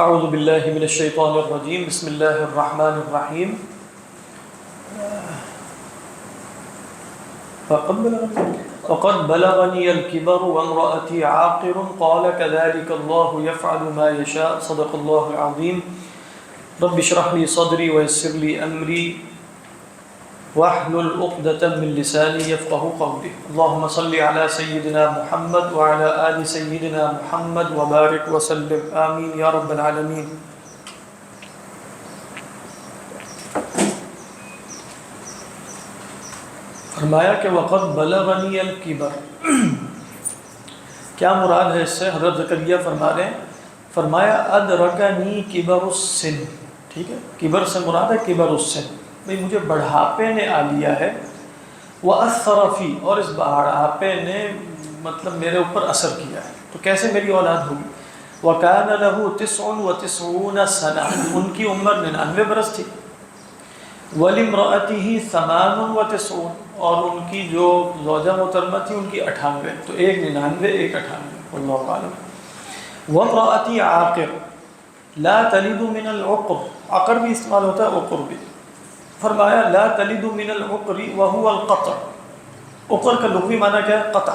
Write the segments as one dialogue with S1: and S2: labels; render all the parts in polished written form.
S1: اعوذ باللہ من الشیطان الرجیم بسم اللہ الرحمن الرحیم وقد بلغني الكبر وامرأتي عاقر قال كذلك الله يفعل ما يشاء صدق الله العظيم رب اشرح لي صدري ويسر لي أمري واحلل عقدة من لساني يفقهوا قولي اللهم صل على سيدنا محمد وعلى آل سيدنا محمد وبارك وسلم آمين يا رب العالمين. فرمایا کہ وقد بلغنی الکبر، کیا مراد ہے اس سے؟ حضرت زکریا فرما رہے ہیں، فرمایا ادرکنی کبر السن. ٹھیک ہے، کبر سے مراد ہے کبر السن، بھئی مجھے بڑھاپے نے آ لیا ہے. وَأَثَّرَ فِي، اور اس بڑھاپے نے مطلب میرے اوپر اثر کیا ہے. تو کیسے میری اولاد ہوگی؟ وَكَانَ لَهُ 99 سَنَةً، ان کی عمر 99 برس تھی. وَلِمْرَأَتِهِ 98، اور ان کی جو زوجہ محترمہ تھی ان کی 98. تو ایک 99 ایک 98، واللہ عالم. وَامْرَأَتِي عَاقِرٌ لَا تَلِدُ مِنَ الْعُقْرِ، عقر بھی استعمال ہوتا ہے، عقر بھی. فرمایا لا تلد من العقر وهو القطع، عقر کا لغوی معنی کیا ہے؟ قطع.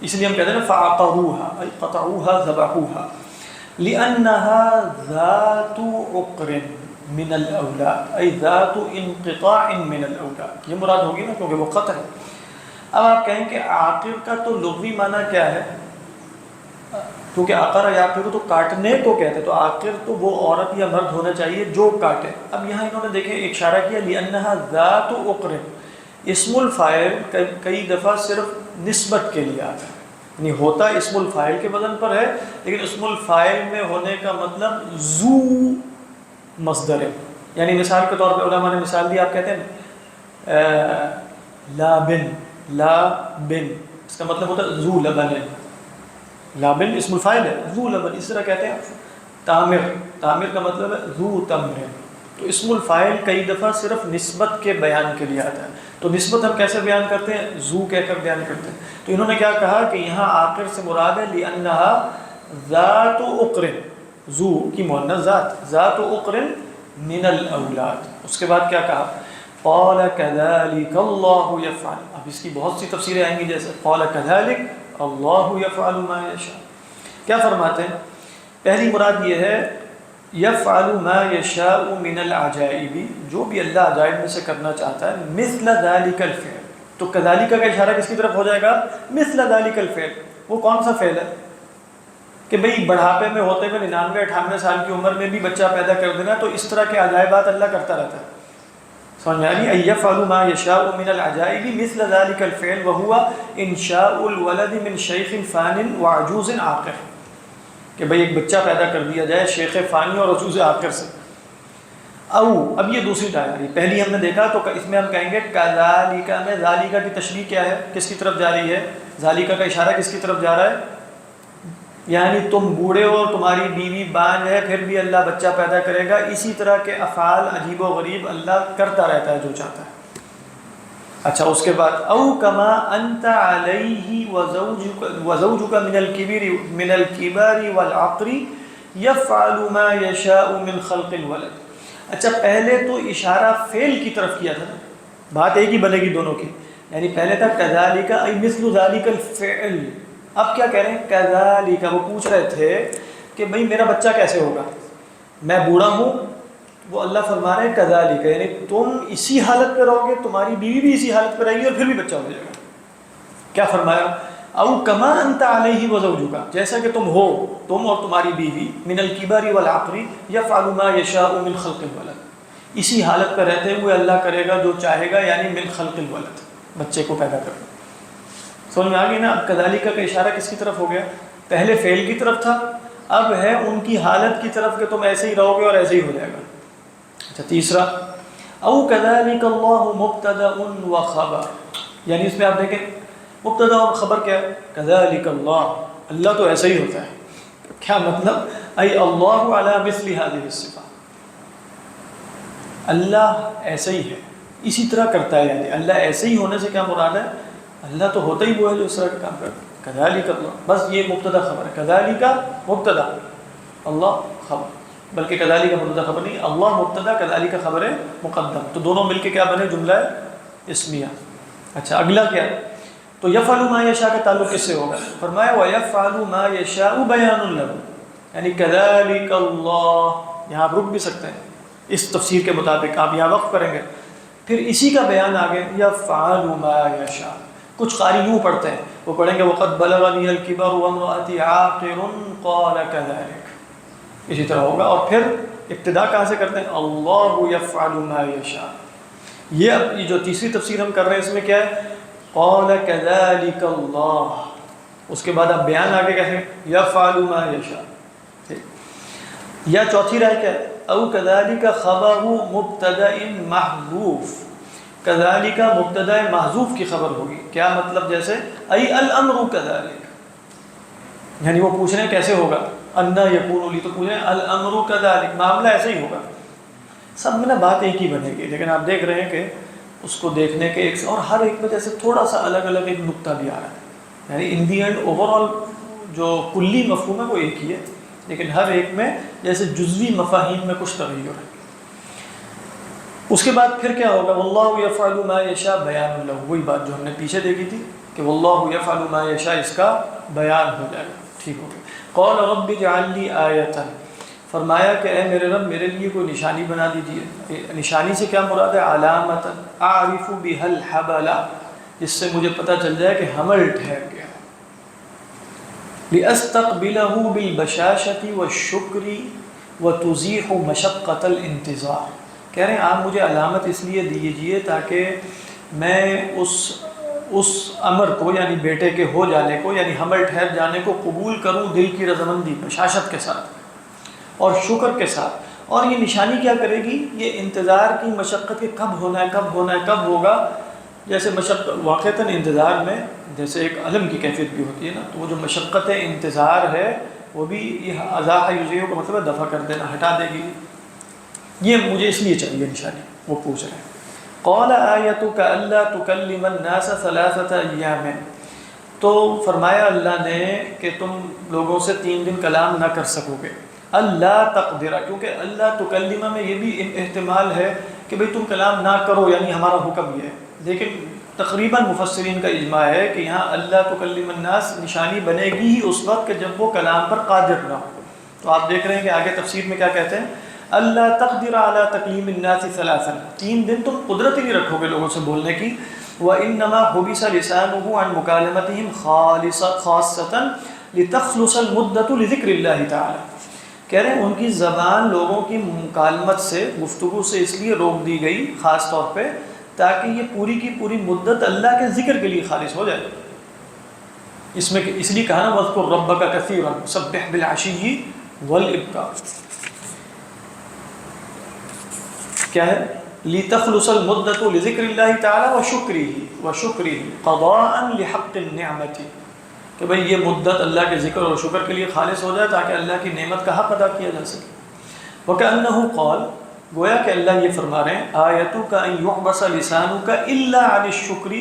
S1: اس لیے ہم کہتے ہیں فعقروها ای قطعوها ذبحوها لانها ذات عقر من الاولاد ای ذات انقطاع من الاولاد. یہ مراد ہوگی نا، کیونکہ وہ قطع ہے. اب آپ کہیں کہ عاقر کا تو لغوی معنی کیا ہے؟ کیونکہ عقر یا عاقر تو کاٹنے کو کہتے ہیں، تو عاقر تو وہ عورت یا مرد ہونا چاہیے جو کاٹے. اب یہاں انہوں نے دیکھیں ایک اشارہ کیا لِأَنَّهَا ذَاتُ عُقْرٍ، اسم الفاعل کئی دفعہ صرف نسبت کے لیے آتا ہے، یعنی ہوتا اسم الفاعل کے وزن پر ہے، لیکن اسم الفاعل میں ہونے کا مطلب ذو مصدر ہے. یعنی مثال کے طور پہ علماء نے مثال دی، آپ کہتے ہیں لابن، لابن اس کا مطلب ہوتا ہے ذو لبن. لابن اسم الفاعل ہے، ذو لبن. اس طرح کہتے ہیں تامر، تامر کا مطلب ہے ذو تمر. تو اسم الفاعل کئی دفعہ صرف نسبت کے بیان کے لیے آتا ہے. تو نسبت ہم کیسے بیان کرتے ہیں؟ ذو کہہ کر بیان کرتے ہیں. تو انہوں نے کیا کہا کہ یہاں آخر سے مراد ہے لِأَنَّهَا ذَاتُ عُقْرٍ، ذو کی مؤنث ذات، ذات عُقْرٍ من الاولاد. اس کے بعد کیا کہا؟ قَالَ كَذَلِكَ اللَّهُ يَفْعَلُ. اب اس کی بہت سی تفسیریں آئیں گی، جیسے قَالَ كَذَلِكَ اللہ یفعل ما یشاء. کیا فرماتے ہیں؟ پہلی مراد یہ ہے یفعل ما یشاء من العجائب، جو بھی اللہ عجائب میں سے کرنا چاہتا ہے. مثل ذلك الفعل، تو کذالک کا اشارہ کس کی طرف ہو جائے گا؟ مثل ذلك الفعل. وہ کون سا فعل ہے کہ بھئی بڑھاپے میں ہوتے ہوئے 99-98 سال کی عمر میں بھی بچہ پیدا کر دینا. تو اس طرح کے عجائبات اللہ کرتا رہتا ہے. سمجھ میں آ رہی ہے؟ یفعل ما یشاء من العجائب مثل ذلك الفعل وهو انشاء الولد من شیخ فان وعجوز عاقر، کہ بھئی ایک بچہ پیدا کر دیا جائے شیخ فانی اور عجوز عاقر سے. او اب یہ دوسری ٹائر، پہلی ہم نے دیکھا تو اس میں ہم کہیں گے کذالک میں ذالک کی تشریح کیا ہے؟ کس کی طرف جا رہی ہے؟ ذالک کا اشارہ کس کی طرف جا رہا ہے؟ یعنی تم بوڑھے ہو، تمہاری بیوی بانجھ ہے، پھر بھی اللہ بچہ پیدا کرے گا. اسی طرح کے افعال عجیب و غریب اللہ کرتا رہتا ہے جو چاہتا ہے. اچھا اس کے بعد او کما انت علیہ وزوجک من الکبر والعقر یفعل ما یشاء من خلق الولد. اچھا پہلے تو اشارہ فعل کی طرف کیا تھا نا، بات ایک ہی بنے گی دونوں کی. یعنی پہلے تھا کذالک ای مثل ذالک الفعل، اب کیا کہہ رہے ہیں؟ کذالک. وہ پوچھ رہے تھے کہ بھئی میرا بچہ کیسے ہوگا، میں بوڑھا ہوں. وہ اللہ فرما رہے ہیں کذالک، یعنی تم اسی حالت پہ رہو گے، تمہاری بیوی بھی اسی حالت پہ رہے گی اور پھر بھی بچہ ہو جائے گا. کیا فرمایا؟ او کما انت علیہ وزوجک، جیسا کہ تم ہو، تم اور تمہاری بیوی، من الکبر والعقر یفعل ما یشاء من خلق الولد، اسی حالت پہ رہتے ہوئے اللہ کرے گا جو چاہے گا، یعنی من خلق الولد، بچے کو پیدا کرے. سمجھ میں آ گئی نا؟ اب کذالک کا اشارہ کس کی طرف ہو گیا؟ پہلے فعل کی طرف تھا، اب ہے ان کی حالت کی طرف کہ تم ایسے ہی رہو گے اور ایسے ہی ہو جائے گا. اچھا تیسرا او کذالک اللہ مبتدا و خبر، یعنی اس میں آپ دیکھیں مبتدا اور خبر کیا ہے؟ کذالک اللہ، اللہ تو ایسا ہی ہوتا ہے. کیا مطلب؟ ای اللہ علی مثل هذه الصفات، اللہ ایسا ہی ہے، اسی طرح کرتا ہے. یعنی اللہ ایسے ہی ہونے سے کیا مراد ہے؟ اللہ تو ہوتا ہی وہ ہے جو اس طرح کا کام کرتا ہے. کذالک اللہ، بس یہ مبتدا خبر ہے. کذالک مبتدا اللہ خبر، بلکہ کذالک کا مبتدا خبر نہیں، اللہ مبتدا کذالک کا خبر مقدم، تو دونوں مل کے کیا بنے؟ جملہ اسمیہ۔ اچھا اگلا کیا ہے؟ تو یفعل ما یشاء کا تعلق کس سے ہوگا؟ فرمایا وَيَفْعَلُ مَا يَشَاءُ بَيَانٌ لَهُ، یعنی کذالک اللہ، یہاں آپ رک بھی سکتے ہیں اس تفسیر کے مطابق، آپ یہاں وقف کریں گے، پھر اسی کا بیان آگے یفعل ما یشاء۔ کچھ قاری یوں پڑھتے ہیں، وہ پڑھیں گے وَقَدْ بَلَغَنِيَ الْكِبَرُ وَامْرَأَتِي عَاقِرٌ قَالَ كَذَلِكَ، اسی طرح ہوگا۔ اور پھر ابتدا کہاں سے کرتے ہیں؟ اللہ یفعل ما یشاء۔ یہ جو تیسری تفسیر ہم کر رہے ہیں اس میں کیا ہے؟ قال كذلك اللہ، اس کے بعد آپ بیان آگے کہیں یفعل ما یشاء، ٹھیک۔ یا چوتھی رائے کیا ہے؟ او كذلك خبر مبتدا محذوف، كذلك مبتدا محذوف کی خبر ہوگی، کیا مطلب؟ جیسے ای الامر كذلك، یعنی وہ پوچھ رہے ہیں کیسے ہوگا، انا یکون لی، تو پوچھ رہے ہیں الامر كذلك، معاملہ ایسے ہی ہوگا۔ سب میں نا بات ایک ہی بنے گی، لیکن آپ دیکھ رہے ہیں کہ اس کو دیکھنے کے ایک اور ہر ایک میں جیسے تھوڑا سا الگ الگ ایک نقطہ بھی آ رہا ہے، یعنی ان دی اینڈ اوور آل جو کلی مفہوم ہے وہ ایک ہی ہے، لیکن ہر ایک میں جیسے جزوی مفاہیم میں کچھ تغیر ہے۔ اس کے بعد پھر کیا ہوگا؟ واللہ یفعل ما یشاء بیان لہ، وہی بات جو ہم نے پیچھے دیکھی تھی کہ واللہ یفعل ما یشاء، اس کا بیان ہو جائے گا، ٹھیک ہو گیا۔ قال رب اجعل لی آیۃ، فرمایا کہ اے میرے رب میرے لیے کوئی نشانی بنا دیجیے۔ نشانی سے کیا مراد ہے؟ علامۃ اعرف بها الحبل، جس سے مجھے پتہ چل جائے کہ حمل ٹھہر گیا۔ لأستقبله بالبشاشة والشکر وتزيح مشقة الانتظار، کہہ رہے ہیں آپ مجھے علامت اس لیے دیجیے تاکہ میں اس امر کو، یعنی بیٹے کے ہو جانے کو، یعنی حمل ٹھہر جانے کو قبول کروں دل کی رضامندی، بشاشت کے ساتھ اور شکر کے ساتھ۔ اور یہ نشانی کیا کرے گی؟ یہ انتظار کی مشقت کے کب ہونا ہے، کب ہونا ہے، کب ہوگا۔ جیسے مشقت واقعتاً انتظار میں جیسے ایک علم کی کیفیت بھی ہوتی ہے نا، تو وہ جو مشقت انتظار ہے وہ بھی یہ ازاح یزیح کا مطلب ہے دفع کر دینا، ہٹا دے گی۔ یہ مجھے اس لیے چاہیے نشانی، وہ پوچھ رہے ہیں۔ قال آیتک الا تکلم الناس ثلاثة ایام، تو فرمایا اللہ نے کہ تم لوگوں سے 3 دن کلام نہ کر سکو گے۔ اللہ تقدر، کیونکہ اللہ تکلمہ میں یہ بھی احتمال ہے کہ بھئی تم کلام نہ کرو، یعنی ہمارا حکم یہ ہے، لیکن تقریباً مفسرین کا اجماع ہے کہ یہاں اللہ تکلم الناس نشانی بنے گی ہی اس وقت کہ جب وہ کلام پر قادر نہ ہو۔ تو آپ دیکھ رہے ہیں کہ آگے تفسیر میں کیا کہتے ہیں؟ اللہ تقدر علی تکلیم الناس ثلاثا، 3 دن تم قدرت ہی نہیں رکھو گے لوگوں سے بولنے کی۔ وانما حبس لسانه عن مکالمتهم خاصۃ لتخلص المدة لذکر اللہ تعالی، کہہ رہے ہیں ان کی زبان لوگوں کی مکالمت سے، گفتگو سے اس لیے روک دی گئی خاص طور پہ تاکہ یہ پوری کی پوری مدت اللہ کے ذکر کے لیے خالص ہو جائے۔ اس میں اس لیے کہا نا وَاذْكُرْ رَبَّكَ كَثِيرًا وَسَبِّحْ بِالْعَشِيِّ وَالْإِبْكَارِ، کیا ہے؟ لِتَخْلُصَ الْمُدَّةُ لِذِكْرِ اللَّهِ تَعَالَى وَشُكْرِهِ قَضَاءً لِحَقِّ النِّعْمَةِ، کہ بھئی یہ مدت اللہ کے ذکر اور شکر کے لیے خالص ہو جائے تاکہ اللہ کی نعمت کا حق ادا کیا جا سکے۔ وَكَأَنَّهُ قَالَ، گویا کہ اللہ یہ فرما رہے ہیں آیتک ان یحبس لسانک الا عن الشکر،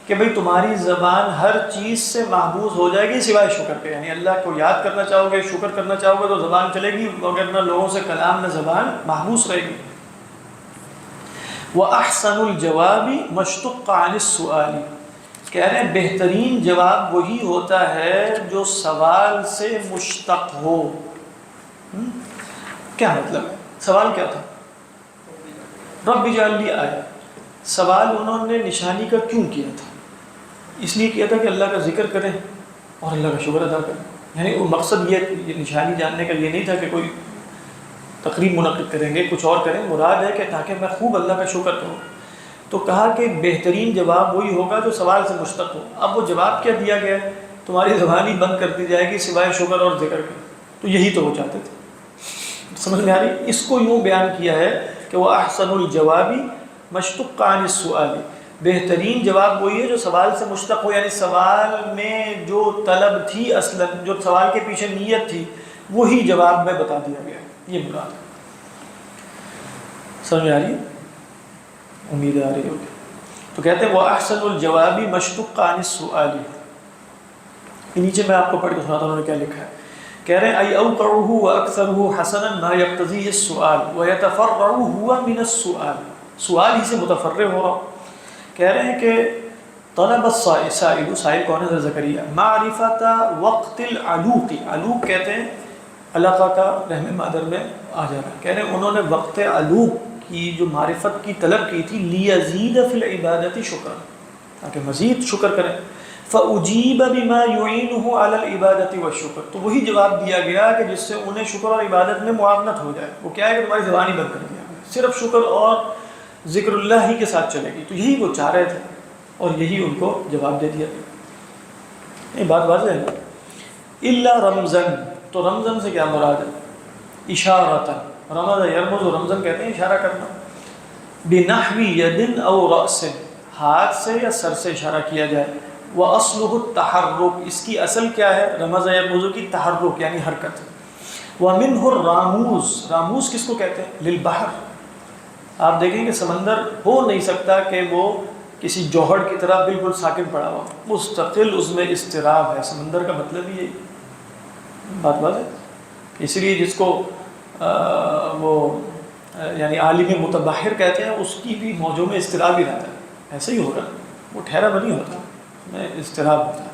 S1: کہ بھئی تمہاری زبان ہر چیز سے محبوس ہو جائے گی سوائے شکر کے، یعنی اللہ کو یاد کرنا چاہو گے، شکر کرنا چاہو گے تو زبان چلے گی، وگرنہ لوگوں سے کلام میں زبان محبوس رہے گی۔ وَأَحْسَنُ الْجَوَابِ مَشْتُقَّ عَنِ السُّؤَالِ، کہہ رہے ہیں بہترین جواب وہی ہوتا ہے جو سوال سے مشتق ہو۔ کیا مطلب ہے؟ سوال کیا تھا؟ رب اجعل لی آیہ، سوال انہوں نے نشانی کا کیوں کیا تھا؟ اس لیے کیا تھا کہ اللہ کا ذکر کریں اور اللہ کا شکر ادا کریں، یعنی وہ مقصد یہ نشانی جاننے کا یہ نہیں تھا کہ کوئی تقریب منعقد کریں گے، کچھ اور کریں، مراد ہے کہ تاکہ میں خوب اللہ کا شکر کروں۔ تو کہا کہ بہترین جواب وہی ہوگا جو سوال سے مشتق ہو۔ اب وہ جواب کیا دیا گیا ہے؟ تمہاری زبان ہی بند کر دی جائے گی سوائے شکر اور ذکر کے، تو یہی تو وہ چاہتے تھے۔ سمجھ میں آ رہی؟ اس کو یوں بیان کیا ہے کہ وہ احسن الجواب مشتق عن السؤال، بہترین جواب وہی ہے جو سوال سے مشتق ہو، یعنی سوال میں جو طلب تھی اصلا، جو سوال کے پیچھے نیت تھی، وہی جواب میں بتا دیا گیا، یہ مراد ہے۔ سمجھ میں آ رہی ہے؟ امید آ رہی ہوگی۔ تو کہتے ہیں وہ احسن الجواب مشتق عن السؤال، نیچے میں آپ کو پڑھ کے سناتا ہوں انہوں نے کیا لکھا ہے کہہ رہے ہیں ای اوقعہ واکثرہ حسنا ما یقتضی السؤال ویتفرع ہوا من السؤال، سؤال ہی سے متفرع ہو رہا. کہہ رہے ہیں کہ طلب السائل، سائل کون ہے؟ زکریا، معرفت وقت العلوق، علوق کہتے ہیں علاقہ کا رحم مادر میں آ جانا. کہہ رہے ہیں انہوں نے وقت علوق کی جو معرفت کی طلب کی تھی، لیزید فی العبادت شکرا، تاکہ مزید شکر کریں. فاجیب بما یعینہ علی العبادت والشکر، تو وہی جواب دیا گیا کہ جس سے انہیں شکر اور عبادت میں معاونت ہو جائے. وہ کیا ہے کہ تمہاری زبان ہی بند کر دیا، صرف شکر اور ذکر اللہ ہی کے ساتھ چلے گی. تو یہی وہ چاہ رہے تھے اور یہی ان کو جواب دے دیا گیا. یہ بات واضح ہے نا. الا رمزن، تو رمزن سے کیا مراد ہے؟ اشارتن، رمز یرمز و رمزن کہتے ہیں اشارہ کرنا. بنحو ید او رأس، ہاتھ سے یا سر سے اشارہ کیا جائے. وَأَصْلُهُ التَّحَرُّكُ، اس کی اصل کیا ہے؟ رمز یرمز کی تحرک یعنی حرکت. وَمِنْهُ الرَّامُوز، راموز کس کو کہتے ہیں؟ للبحر. آپ دیکھیں کہ سمندر ہو نہیں سکتا کہ وہ کسی جوہر کی طرح بالکل ساکن پڑا ہوا، مستقل اس میں اضطراب ہے. سمندر کا مطلب ہی یہی بات ہے. اس لیے جس کو وہ یعنی عالم متبحر کہتے ہیں، اس کی بھی موجوں میں اضطراب ہی رہتا ہے. ایسا ہی ہوگا، وہ ٹھہرا نہیں ہوتا، اس میں اضطراب ہوتا ہے،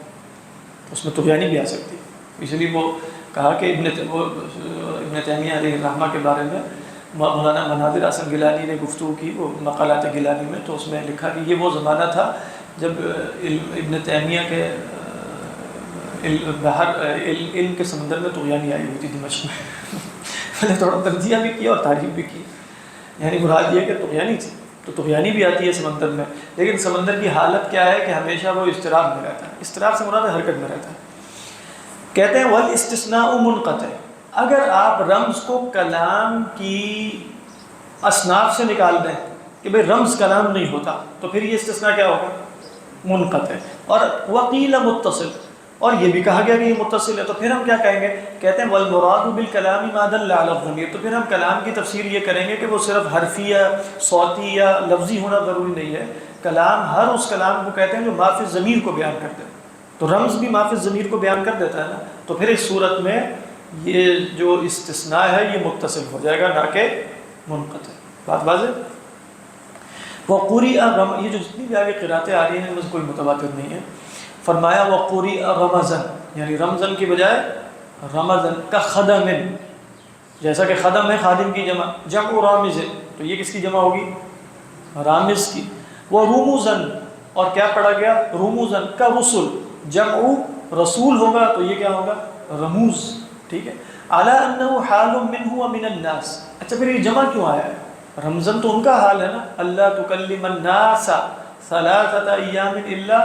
S1: اس میں طغیانی بھی آ سکتی ہے. اس لیے وہ کہا کہ ابن تیمیہ علیہ الرحمہ کے بارے میں مولانا مناظر حسن گیلانی نے گفتگو کی، وہ مقالات گیلانی میں، تو اس میں لکھا کہ یہ وہ زمانہ تھا جب ابن تیمیہ کے علم کے سمندر میں طغیانی آئی ہوئی تھی دمشق میں. میں نے تھوڑا تجزیہ بھی کیا اور تعریف بھی کی. یعنی مراد یہ کہ طغیانی تھی، تو طغیانی بھی آتی ہے سمندر میں، لیکن سمندر کی حالت کیا ہے کہ ہمیشہ وہ اضطراب میں رہتا ہے. اضطراب سے مراد حرکت میں رہتا ہے. کہتے ہیں والاستثناء منقطع، اگر آپ رمز کو کلام کی اصناف سے نکال دیں کہ بھئی رمز کلام نہیں ہوتا، تو پھر یہ استثناء کیا ہوگا؟ منقطع. اور وقیل متصل، اور یہ بھی کہا گیا کہ یہ متصل ہے، تو پھر ہم کیا کہیں گے؟ کہتے ہیں والمراد بالکلام ما دل علی الضمیر، تو پھر ہم کلام کی تفسیر یہ کریں گے کہ وہ صرف حرفی یا صوتی یا لفظی ہونا ضروری نہیں ہے. کلام ہر اس کلام کو کہتے ہیں جو ما فی الضمیر کو بیان کرتے ہیں. تو رمز بھی ما فی الضمیر کو بیان کر دیتا ہے نا. تو پھر اس صورت میں یہ جو استثناء ہے یہ متصل ہو جائے گا، نہ کہ منقطع. بات واضح؟ وقریء، یہ جو جتنی بھی آگے قراتیں آ رہی ہیں ان میں کوئی متواتر نہیں ہے. فرمایا وقریء رمزن، یعنی رمزن کی بجائے رمزن کا خدم، جیسا کہ خدم ہے خادم کی جمع، جمع رامز ہے، تو یہ کس کی جمع ہوگی؟ رامز کی. وہ رموزن، اور کیا پڑھا گیا؟ رموزن کا رسل، جمع رسول ہوگا تو یہ کیا ہوگا؟ رموز. ٹھیک ہے. علی انہ حال منہ ومن الناس، اچھا پھر یہ جمع کیوں آیا ہے؟ رمزن تو ان کا حال ہے نا، اللہ تکلم الناس ثلاثۃ ایام الا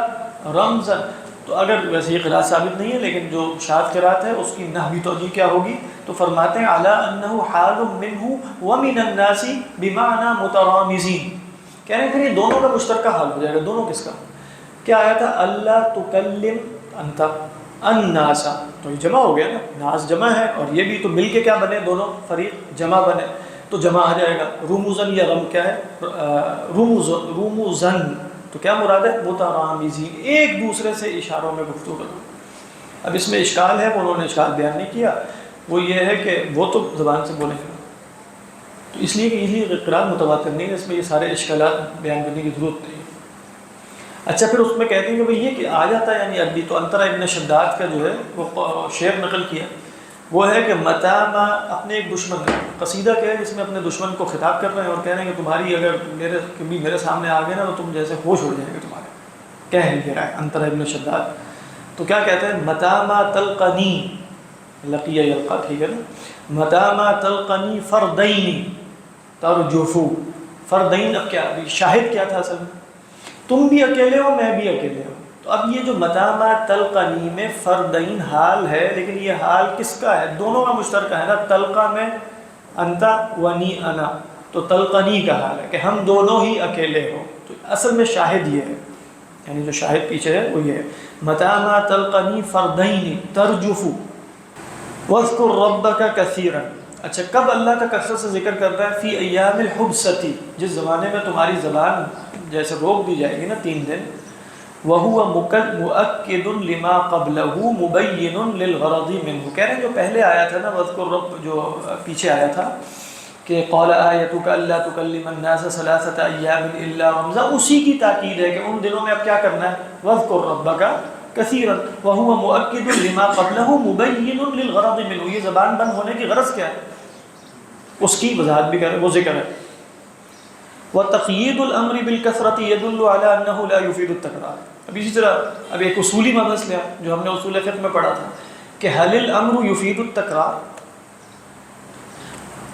S1: رمزن. تو اگر ویسے یہ قرات ثابت نہیں ہے، لیکن جو شاذ قرات ہے اس کی نحوی توجیہ کیا ہوگی؟ تو فرماتے ہیں علی انہ حال منہ ومن الناس بمعنی مترامزین. کہہ رہے ہیں پھر یہ دونوں کا مشترکہ حال ہو جائے گا. دونوں کس کا؟ کیا آیا تھا؟ اللہ تکلم انت الناس، تو یہ جمع ہو گیا نا، ناس جمع ہے اور یہ بھی، تو مل کے کیا بنے؟ دونوں فریق جمع بنے، تو جمع آ جائے گا. رموزن یا رم کیا ہے؟ رموزن، تو کیا مراد ہے؟ مترامزین، ایک دوسرے سے اشاروں میں گفتگو کرنا. اب اس میں اشکال ہے، انہوں نے اشکال بیان نہیں کیا. وہ یہ ہے کہ وہ تو زبان سے بولیں گے، تو اس لیے کہ یہ قرات متواتر نہیں ہے، اس میں یہ سارے اشکالات بیان کرنے کی ضرورت نہیں ہے. اچھا پھر اس میں کہتے ہیں کہ بھئی یہ کہ آ جاتا ہے یعنی عربی. تو انترا ابن شداد کا جو ہے وہ شعر نقل کیا، وہ ہے کہ متا ما، اپنے ایک دشمن کا قصیدہ کیا ہے جس میں اپنے دشمن کو خطاب کر رہے ہیں اور کہہ رہے ہیں کہ تمہاری اگر میرے سامنے آ گئے نا تو تم جیسے ہوش اڑ جائیں گے تمہارے. کہہ نہیں رہا ہے انترا ابن شداد. تو کیا کہتے ہیں؟ متا ما تلقنی، لقیہ یلقا، ٹھیک ہے نا. متا ما تلقنی فردین ترجفو، فردین. اب کیا شاہد کیا تھا اصل میں؟ تم بھی اکیلے ہو، میں بھی اکیلے ہوں. تو اب یہ جو متا ما تلقنی میں فردین حال ہے، لیکن یہ حال کس کا ہے؟ دونوں کا مشترکہ ہے نا. تلقا میں انتا ونی انا، تو تلقنی کا حال ہے کہ ہم دونوں ہی اکیلے ہوں. تو اصل میں شاہد یہ ہے، یعنی جو شاہد پیچھے ہے وہ یہ ہے. متا ما تلقنی فردین ترجفو واذکر ربک کثیرا. اچھا کب اللہ کا کثرت سے ذکر کر رہا ہے؟ فی ایام الحبستی، جس زمانے میں تمہاری زبان جیسے روک دی جائے گی نا 3 دن. وَهُوَ مُؤَكِّدٌ لِمَا قَبْلَهُ مُبَيِّنٌ لِلْغَرَضِ مِنْهُ، کہہ رہے ہیں جو پہلے آیا تھا نا وَاذْكُرْ رَبَّ، جو پیچھے آیا تھا کہ قَالَ آیَتُكَ أَلَّا تُكَلِّمَ النَّاسَ ثَلَاثَةَ أَيَّامٍ إِلَّا رَمْزًا، اسی کی تاکید ہے کہ ان دنوں میں اب کیا کرنا ہے، وَاذْكُرْ رَبَّكَ كَثِيرًا وَهُوَ مُؤَكِّدٌ لِمَا قَبْلَهُ مُبَيِّنٌ لِلْغَرَضِ مِنْهُ، یہ زبان بند ہونے کی غرض کیا ہے، اس کی وضاحت بھی کرے، وہ ذکر ہے۔ وَتَقْيِيدُ الْأَمْرِ بِالْكَثْرَةِ يَدُلُّ عَلَى أَنَّهُ لَا يُفِيدُ التَّكْرَارَ۔ اب اسی طرح اب ایک اصولی مسئلہ جو ہم نے اصول فقہ میں پڑھا تھا کہ حل الامر یفید التکرار،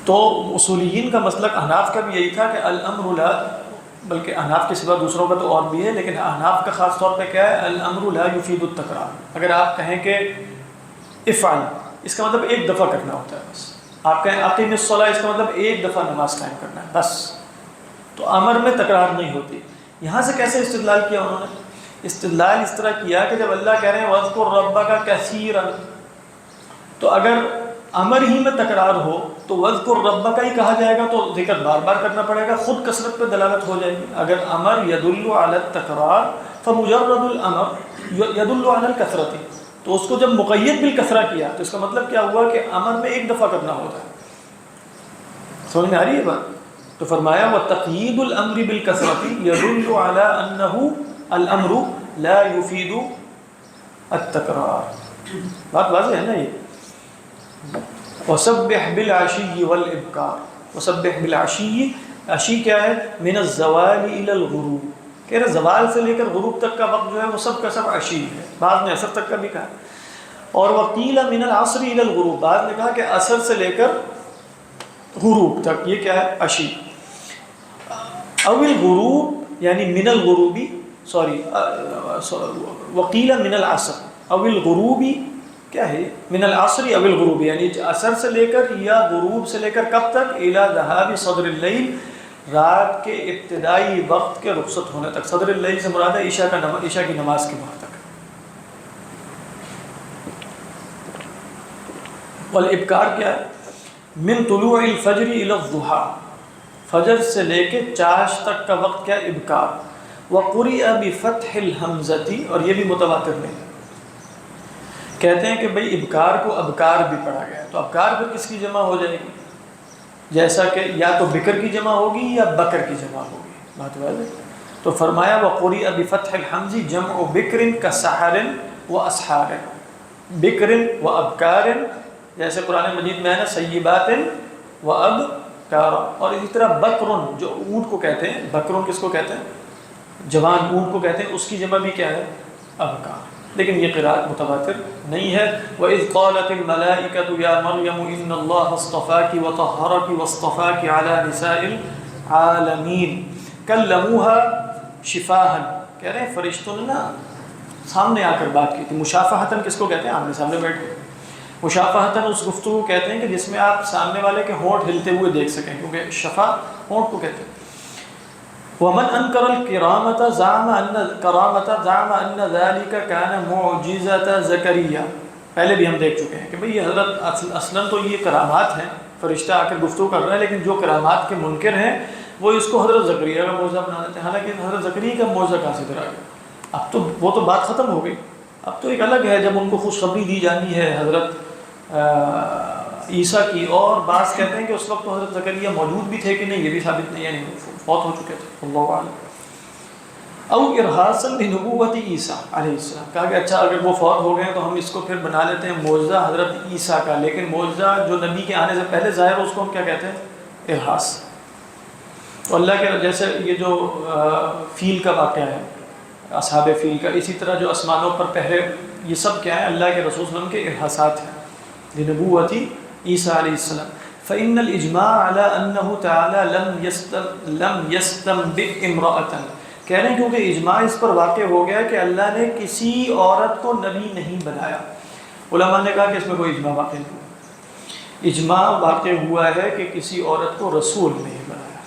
S1: تو اصولیین کا مسلک احناف کا بھی یہی تھا کہ الامر لا، بلکہ احناف کے سوا دوسروں کا تو اور بھی ہے، لیکن احناف کا خاص طور پہ کیا ہے، الامر لا یفید التکرار۔ اگر آپ کہیں کہ افعل، اس کا مطلب ایک دفعہ کرنا ہوتا ہے بس، آپ کہیں اقیم الصلاۃ، اس کا مطلب ایک دفعہ نماز قائم کرنا ہے بس، تو امر میں تکرار نہیں ہوتی۔ یہاں سے کیسے استدلال کیا انہوں نے؟ استدلال اس طرح کیا کہ جب اللہ کہہ رہے ہیں وَاذْكُرْ رَبَّكَ كَثِيرًا، تو اگر امر ہی میں تکرار ہو تو وَاذْكُرْ رَبَّكَ ہی کہا جائے گا، تو ذکر بار بار کرنا پڑے گا، خود کثرت پہ دلالت ہو جائے گی۔ اگر امر يدل على التکرار فمجرد الامر يدل على الكثرة، تو اس کو جب مقید بالکثرہ کیا تو اس کا مطلب کیا ہوا کہ امر میں ایک دفعہ کرنا ہوتا ہے۔ سمجھ میں آ رہی ہے بات؟ تو فرمایا وَتَقْيِيدُ الْأَمْرِ بِالْكَثْرَةِ يَدُلُّ عَلَىٰ أَنَّهُ الْأَمْرُ لَا يُفِيدُ التَّكْرَارَ، بات واضح ہے نا یہ۔ وَسَبِّحْ بِالْعَشِيِّ وَالْإِبْكَارِ، وَسَبِّحْ بِالْعَشِيِّ، عشی کیا ہے، من الزوال إلى الغروب، کہہ رہے زوال سے لے کر غروب تک کا وقت جو ہے وہ سب کا سب عشی ہے، بعض نے عصر تک کا بھی کہا، اور وقیل من العصر إلى الغروب، بعض نے کہا کہ عصر سے لے کر غروب تک یہ کیا ہے، عشی۔ او الغروب یعنی من الغروبی، وقیل من العصر او الغروبی، کیا ہے من العصر او الغروبی، یعنی عصر سے لے کر یا غروب سے لے کر کب تک، الى ذهاب صدر اللیل، رات کے ابتدائی وقت کے رخصت ہونے تک۔ صدر اللیل سے مراد ہے عشاء کی نماز کے وقت تک۔ والابکار کیا ہے، من طلوع الفجر الى الضحى، فجر سے لے کے چاش تک کا وقت کیا، ابکار۔ وقرئ بفتح الحمزۃ، اور یہ بھی متواتر نہیں، کہتے ہیں کہ بھئی ابکار کو ابکار بھی پڑھا گیا، تو ابکار پھر کس کی جمع ہو جائے گی، جیسا کہ یا تو بکر کی جمع ہوگی یا بکر کی جمع ہوگی، بات واضح۔ تو فرمایا وقرئ بفتح الحمز جمع بکر کسحر واسحار، بکر وابکار، جیسے قرآن مجید میں ہے نا سیبات وابکار، اور اسی طرح بکرن جو اونٹ کو کہتے ہیں، بکرن کس کو کہتے ہیں، جوان اونٹ کو کہتے ہیں، اس کی جمع بھی کیا ہے، ابکار، لیکن یہ قرأت متواتر نہیں ہے۔ وَإِذْ قَالَتِ الْمَلَائِكَةُ يَا مَرْيَمُ إِنَّ اللَّهَ اصْطَفَاكِ وَطَهَّرَكِ وَاصْطَفَاكِ عَلَى نِسَاءِ الْعَالَمِينَ كَلَّمُوهَا شِفَاهًا، کہہ رہے ہیں فرشتوں نے نا سامنے آ کر بات کی تھی۔ مشافہتاً کس کو کہتے ہیں، آمنے سامنے بیٹھ کے، مشافہتاً اس گفتگو کو کہتے ہیں کہ جس میں آپ سامنے والے کے ہونٹ ہلتے ہوئے دیکھ سکیں، کیونکہ شفا ہونٹ کو کہتے ہیں۔ ومن انکر الکرامۃ زعم ان ذلك كان معجزۃ زکریا، پہلے بھی ہم دیکھ چکے ہیں کہ بھئی یہ حضرت اصلاً تو یہ کرامات ہیں، فرشتہ آ کر گفتگو کر رہا ہے، لیکن جو کرامات کے منکر ہیں وہ اس کو حضرت زکریا کا معجزہ بنا دیتے ہیں، حالانکہ حضرت زکریا کا معجزہ کہاں سے ادھر آ گیا، اب تو وہ تو بات ختم ہو گئی، اب تو ایک الگ ہے جب ان کو خوشخبری دی جانی ہے حضرت عیسیٰ کی، اور بعض کہتے ہیں کہ اس وقت تو حضرت زکریا موجود بھی تھے کہ نہیں، یہ بھی ثابت نہیں، یعنی فوت ہو چکے تھے، اللہ اعلم۔ او ارحاصا لنبوت عیسیٰ علیہ السلام، کہا کہ اچھا اگر وہ فوت ہو گئے تو ہم اس کو پھر بنا لیتے ہیں معجزہ حضرت عیسیٰ کا، لیکن معجزہ جو نبی کے آنے سے پہلے ظاہر ہو اس کو ہم کیا کہتے ہیں، ارحاص۔ تو اللہ کے جیسے یہ جو فیل کا واقعہ ہے، اصحاب فیل کا، اسی طرح جو آسمانوں پر پہرے، یہ سب کیا ہے، اللہ کے رسول صلی اللہ علیہ وسلم کے ارحاصات ہیں لنبوت عیسیٰ علیہ السلام۔ فإن الإجماع على أنه تعالى لم يستنبئ امرأة، کہہ رہے ہیں کیونکہ اجماع اس پر واقع ہو گیا کہ اللہ نے کسی عورت کو نبی نہیں بنایا۔ علماء نے کہا کہ اس میں کوئی اجماع واقع نہیں ہوا، اجماع واقع ہوا ہے کہ کسی عورت کو رسول نہیں بنایا۔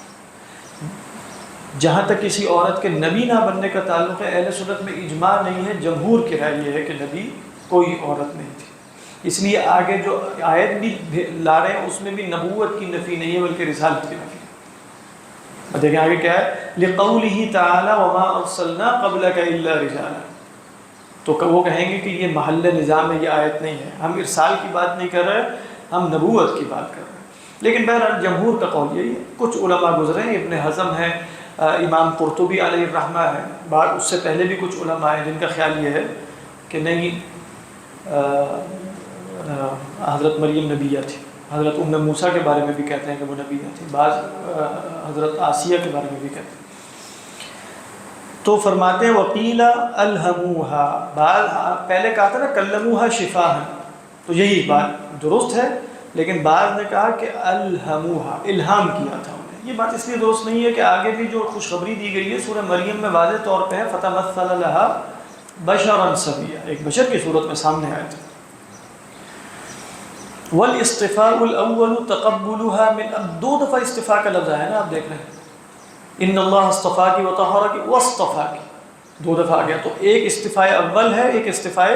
S1: جہاں تک کسی عورت کے نبی نہ بننے کا تعلق ہے، اہل سنت میں اجماع نہیں ہے، جمہور کی رائے یہ ہے کہ نبی کوئی عورت نہیں تھی، اس لیے آگے جو آیت بھی لا رہے ہیں اس میں بھی نبوت کی نفی نہیں ہے بلکہ رسالت کی نفی ہے۔ دیکھیں آگے کیا ہے، لِقَوْلِهِ تَعَالَى وَمَا أَرْسَلْنَا قَبْلَكَ إِلَّا رِجَالًا، تو وہ کہیں گے کہ یہ محل نظام میں یہ آیت نہیں ہے، ہم ارسال کی بات نہیں کر رہے، ہم نبوت کی بات کر رہے ہیں۔ لیکن بہرحال جمہور کا قول یہی ہے، کچھ علماء گزرے ہیں، ابن حزم ہے، امام قرطبی علیہ الرحمہ ہے، بعد اس سے پہلے بھی کچھ علماء ہیں جن کا خیال یہ ہے کہ نہیں، حضرت مریم نبیہ تھی، حضرت ام موسیٰ کے بارے میں بھی کہتے ہیں کہ وہ نبیہ تھی، بعض حضرت آسیہ کے بارے میں بھی کہتے ہیں۔ تو فرماتے ہیں وقیل الہموہا، بعض پہلے کہا تھا نا کلموہا شفاہا، تو یہی بات درست ہے، لیکن بعض نے کہا کہ الہموہا، الہام کیا تھا انہیں۔ یہ بات اس لیے درست نہیں ہے کہ آگے بھی جو خوشخبری دی گئی ہے سورہ مریم میں واضح طور پہ ہے فتمثل لہا بشرا سویا، ایک بشر کی صورت میں سامنے آیا تھا۔ والاصطفاء الاول تقبلها من، اب دو دفعہ استفاء کا لفظ ہے نا، آپ دیکھ رہے ہیں ان اللہ اصطفاکی وطہرکی واصطفاکی، دو دفعہ آ گیا، تو ایک استفاء اول ہے، ایک استفاء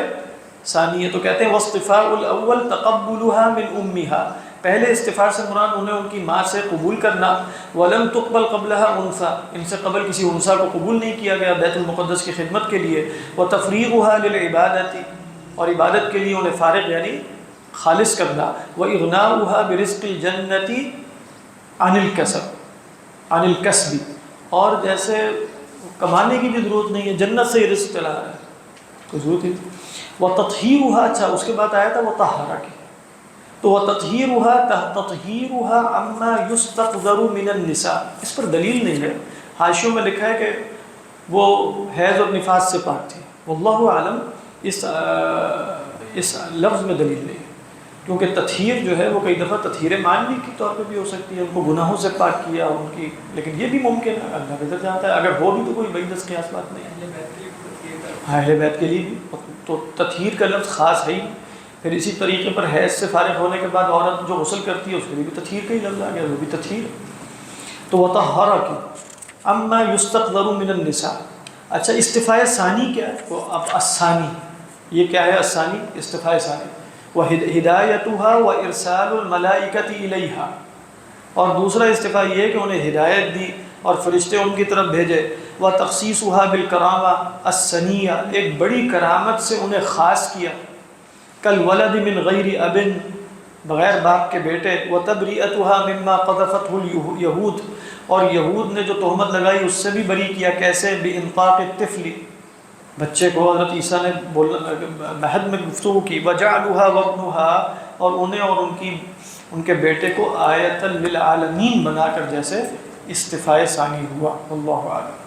S1: ثانی ہے، تو کہتے ہیں واصطفاء الاول تقبلها من امها، پہلے استفاء سے مراد انہیں ان کی ماں سے قبول کرنا، ولم تقبل قبلها انثى، ان سے قبل کسی انثى کو قبول نہیں کیا گیا بیت المقدس کی خدمت کے لیے، وتفریغها للعبادت، اور عبادت کے لیے انہیں فارغ یعنی خالص کرنا، واغناؤها برزق الجنت عن الکسب، عن الکسب، اور جیسے کمانے کی بھی ضرورت نہیں ہے، جنت سے ہی رزق چلا رہا ہے، کوئی ضرورت ہی نہیں۔ وتطہیرها، اچھا اس کے بعد آیا تھا وطہرک، تو وتطہیرها تطہیرها عما یستقذر من النساء، اس پر دلیل نہیں ہے، حاشیوں میں لکھا ہے کہ وہ حیض اور نفاس سے پاک تھی، واللہ اعلم اس لفظ میں دلیل نہیں ہے، کیونکہ تطہیر جو ہے وہ کئی دفعہ تطہیر معنوی کے طور پہ بھی ہو سکتی ہے، ان کو گناہوں سے پاک کیا ان کی، لیکن یہ بھی ممکن ہے، اللہ بہتر جانتا ہے، اگر وہ بھی تو کوئی بعیدس قیاس بات نہیں ہے، اہل بیت کے لیے بھی تو تطہیر کا لفظ خاص ہے ہی۔ پھر اسی طریقے پر حیض سے فارغ ہونے کے بعد عورت جو غسل کرتی ہے اس کے لیے بھی تطہیر کا ہی لفظ آ گیا، وہ بھی تطہیر ہے۔ تو وطہرک اما یستقذر من النساء، اچھا استفاء ثانی کیا ہے، وہ اب الثانی، یہ کیا ہے الثانی، استفاء ثانی، وہدایتها وارسال الملائکۃ الیہا، اور دوسرا استفاء یہ ہے کہ انہیں ہدایت دی اور فرشتے ان کی طرف بھیجے، وتخصیصها بالکرامہ السنیہ، ایک بڑی کرامت سے انہیں خاص کیا، کالولد من غیر اب، بغیر باپ کے بیٹے، وتبریئتها مما قذفته اليہود، اور یہود نے جو تہمت لگائی اس سے بھی بری کیا، کیسے، بانطاق الطفل، بچے کو حضرت عیسیٰ نے مہد میں گفتگو کی، وجعلها وابنها، اور انہیں اور ان کے بیٹے کو آیۃ للعالمین بنا کر جیسے استفاء ثانی ہوا، اللہ اعلم۔